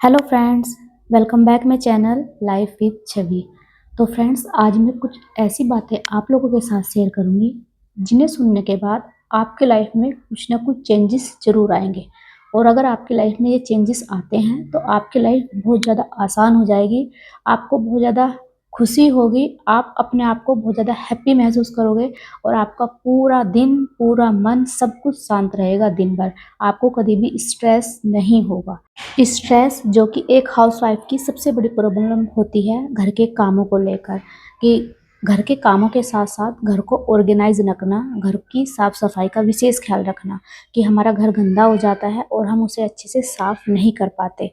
Hello friends, welcome back my channel life with Chhavi. तो friends, आज मैं कुछ ऐसी बातें आप लोगों के साथ शेयर करूंगी जिन्हें सुनने के बाद आपके लाइफ में कुछ ना कुछ चेंजेस ज़रूर आएंगे। और अगर आपकी लाइफ में ये चेंजेस आते हैं तो आपकी लाइफ बहुत ज़्यादा आसान हो जाएगी। आपको बहुत ज़्यादा खुशी होगी, आप अपने आप को बहुत ज़्यादा हैप्पी महसूस करोगे और आपका पूरा दिन, पूरा मन सब कुछ शांत रहेगा दिन भर। आपको कभी भी स्ट्रेस नहीं होगा। स्ट्रेस जो कि एक हाउसवाइफ की सबसे बड़ी प्रॉब्लम होती है घर के कामों को लेकर, कि घर के कामों के साथ साथ घर को ऑर्गेनाइज रखना, घर की साफ सफाई का विशेष ख्याल रखना, कि हमारा घर गंदा हो जाता है और हम उसे अच्छे से साफ नहीं कर पाते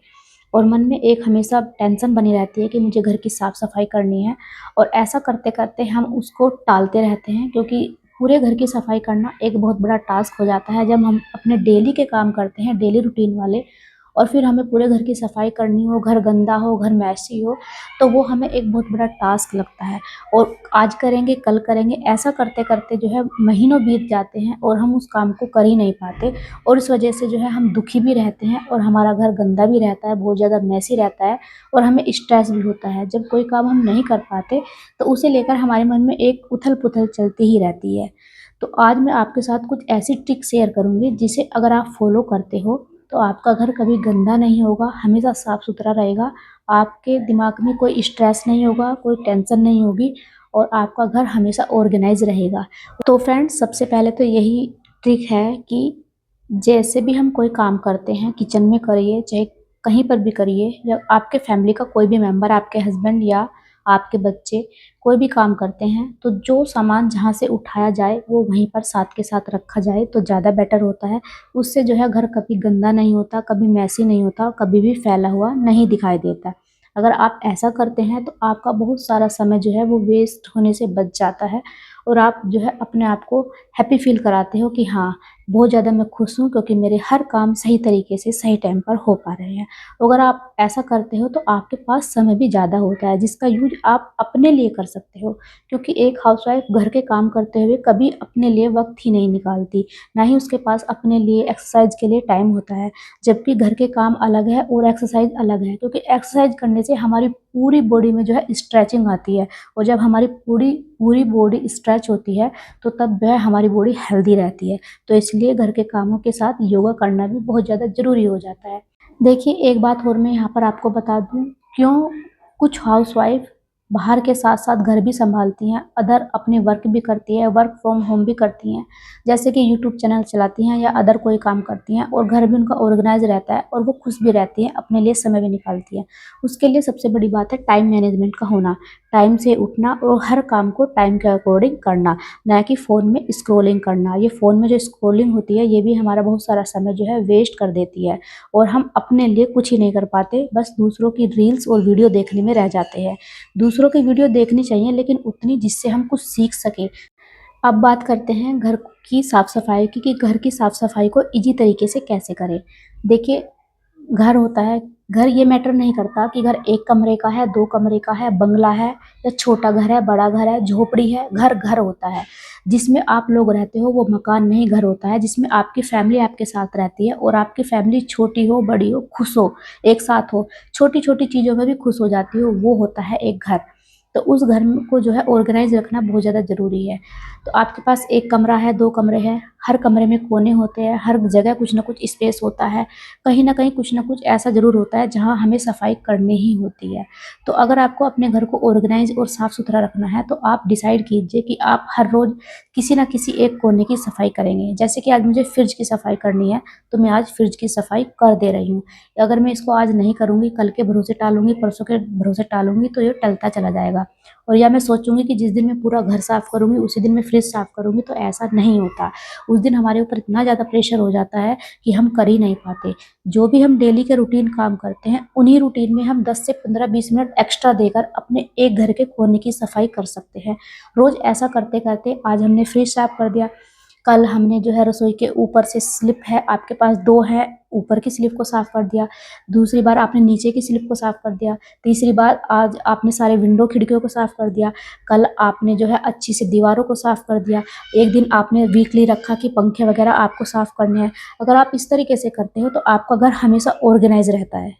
और मन में एक हमेशा टेंशन बनी रहती है कि मुझे घर की साफ सफाई करनी है। और ऐसा करते करते हम उसको टालते रहते हैं, क्योंकि पूरे घर की सफाई करना एक बहुत बड़ा टास्क हो जाता है जब हम अपने डेली के काम करते हैं, डेली रूटीन वाले। और फिर हमें पूरे घर की सफाई करनी हो, घर गंदा हो, घर मैसी हो, तो वो हमें एक बहुत बड़ा टास्क लगता है। और आज करेंगे कल करेंगे ऐसा करते करते जो है महीनों बीत जाते हैं और हम उस काम को कर ही नहीं पाते। और इस वजह से जो है हम दुखी भी रहते हैं और हमारा घर गंदा भी रहता है, बहुत ज़्यादा मैसी रहता है और हमें स्ट्रेस भी होता है। जब कोई काम हम नहीं कर पाते तो उसे लेकर हमारे मन में एक उथल पुथल चलती ही रहती है। तो आज मैं आपके साथ कुछ ऐसी ट्रिक शेयर करूँगी जिसे अगर आप फॉलो करते हो तो आपका घर कभी गंदा नहीं होगा, हमेशा साफ सुथरा रहेगा। आपके दिमाग में कोई स्ट्रेस नहीं होगा, कोई टेंशन नहीं होगी और आपका घर हमेशा ऑर्गेनाइज रहेगा। तो फ्रेंड्स, सबसे पहले तो यही ट्रिक है कि जैसे भी हम कोई काम करते हैं, किचन में करिए चाहे कहीं पर भी करिए, या आपके फैमिली का कोई भी मेंबर, आपके हस्बैंड या आपके बच्चे कोई भी काम करते हैं, तो जो सामान जहाँ से उठाया जाए वो वहीं पर साथ के साथ रखा जाए तो ज़्यादा बेटर होता है। उससे जो है घर कभी गंदा नहीं होता, कभी मैसी नहीं होता, कभी भी फैला हुआ नहीं दिखाई देता। अगर आप ऐसा करते हैं तो आपका बहुत सारा समय जो है वो वेस्ट होने से बच जाता है और आप जो है अपने आप को हैप्पी फील कराते हो कि हाँ, बहुत ज़्यादा मैं खुश हूँ क्योंकि मेरे हर काम सही तरीके से सही टाइम पर हो पा रहे हैं। अगर आप ऐसा करते हो तो आपके पास समय भी ज़्यादा होता है जिसका यूज आप अपने लिए कर सकते हो, क्योंकि एक हाउसवाइफ घर के काम करते हुए कभी अपने लिए वक्त ही नहीं निकालती, ना ही उसके पास अपने लिए एक्सरसाइज के लिए टाइम होता है। जबकि घर के काम अलग है और एक्सरसाइज अलग है, क्योंकि एक्सरसाइज करने से हमारी पूरी बॉडी में जो है स्ट्रेचिंग आती है और जब हमारी पूरी पूरी बॉडी स्ट्रेच होती है तो तब वह हमारी बॉडी हेल्दी रहती है। तो इसलिए घर के कामों के साथ योगा करना भी बहुत ज़्यादा ज़रूरी हो जाता है। देखिए, एक बात और मैं यहाँ पर आपको बता दूँ, क्यों कुछ हाउसवाइफ बाहर के साथ साथ घर भी संभालती हैं, अदर अपने वर्क भी करती है, वर्क फ्रॉम होम भी करती हैं, जैसे कि यूट्यूब चैनल चलाती हैं या अदर कोई काम करती हैं, और घर भी उनका ऑर्गेनाइज रहता है और वो खुश भी रहती हैं, अपने लिए समय भी निकालती हैं। उसके लिए सबसे बड़ी बात है टाइम मैनेजमेंट का होना, टाइम से उठना और हर काम को टाइम के अकॉर्डिंग करना, ना कि फ़ोन में स्क्रॉलिंग करना। ये फ़ोन में जो स्क्रॉलिंग होती है ये भी हमारा बहुत सारा समय जो है वेस्ट कर देती है और हम अपने लिए कुछ ही नहीं कर पाते, बस दूसरों की रील्स और वीडियो देखने में रह जाते हैं। दूसरों की वीडियो देखनी चाहिए लेकिन उतनी जिससे हम कुछ सीख सकें। अब बात करते हैं घर की साफ सफाई की, कि घर की साफ सफाई को इजी तरीके से कैसे करें। देखिए, घर होता है, घर ये मैटर नहीं करता कि घर एक कमरे का है, दो कमरे का है, बंगला है या छोटा घर है, बड़ा घर है, झोपड़ी है। घर घर होता है, जिसमें आप लोग रहते हो वो मकान नहीं घर होता है, जिसमें आपकी फैमिली आपके साथ रहती है और आपकी फैमिली छोटी हो बड़ी हो, खुश हो, एक साथ हो, छोटी छोटी चीज़ों में भी खुश हो जाती हो, वो होता है एक घर। तो उस घर को जो है ऑर्गेनाइज रखना बहुत ज़्यादा ज़रूरी है। तो आपके पास एक कमरा है, दो कमरे हैं, हर कमरे में कोने होते हैं, हर जगह कुछ ना कुछ स्पेस होता है, कहीं न कहीं कुछ ना कुछ ऐसा ज़रूर होता है जहाँ हमें सफाई करनी ही होती है। तो अगर आपको अपने घर को ऑर्गेनाइज और साफ-सुथरा रखना है तो आप डिसाइड कीजिए कि आप हर रोज़ किसी न किसी एक कोने की सफाई करेंगे। जैसे कि आज मुझे फ्रिज की सफाई करनी है, तो मैं आज फ्रिज की सफाई कर दे रही हूँ। अगर मैं इसको आज नहीं करूँगी, कल के भरोसे टालूँगी, परसों के भरोसे टालूँगी तो ये टलता चला जाएगा। और या मैं सोचूँगी कि जिस दिन मैं पूरा घर साफ करूँगी उसी दिन मैं फ्रिज साफ करूँगी, तो ऐसा नहीं होता। उस दिन हमारे ऊपर इतना ज़्यादा प्रेशर हो जाता है कि हम कर ही नहीं पाते। जो भी हम डेली के रूटीन काम करते हैं, उन्हीं रूटीन में हम 10 से 15-20 मिनट एक्स्ट्रा देकर अपने एक घर के कोने की सफाई कर सकते हैं। रोज़ ऐसा करते-करते आज हमने फ्रिज साफ कर दिया, कल हमने जो है रसोई के ऊपर से स्लिप है, आपके पास 2 है, ऊपर की स्लिप को साफ कर दिया, दूसरी बार आपने नीचे की स्लिप को साफ कर दिया, तीसरी बार आज आपने सारे विंडो खिड़कियों को साफ कर दिया, कल आपने जो है अच्छी सी दीवारों को साफ कर दिया, एक दिन आपने वीकली रखा कि पंखे वगैरह आपको साफ करने हैं। अगर आप इस तरीके से करते हो तो आपका घर हमेशा ऑर्गेनाइज रहता है।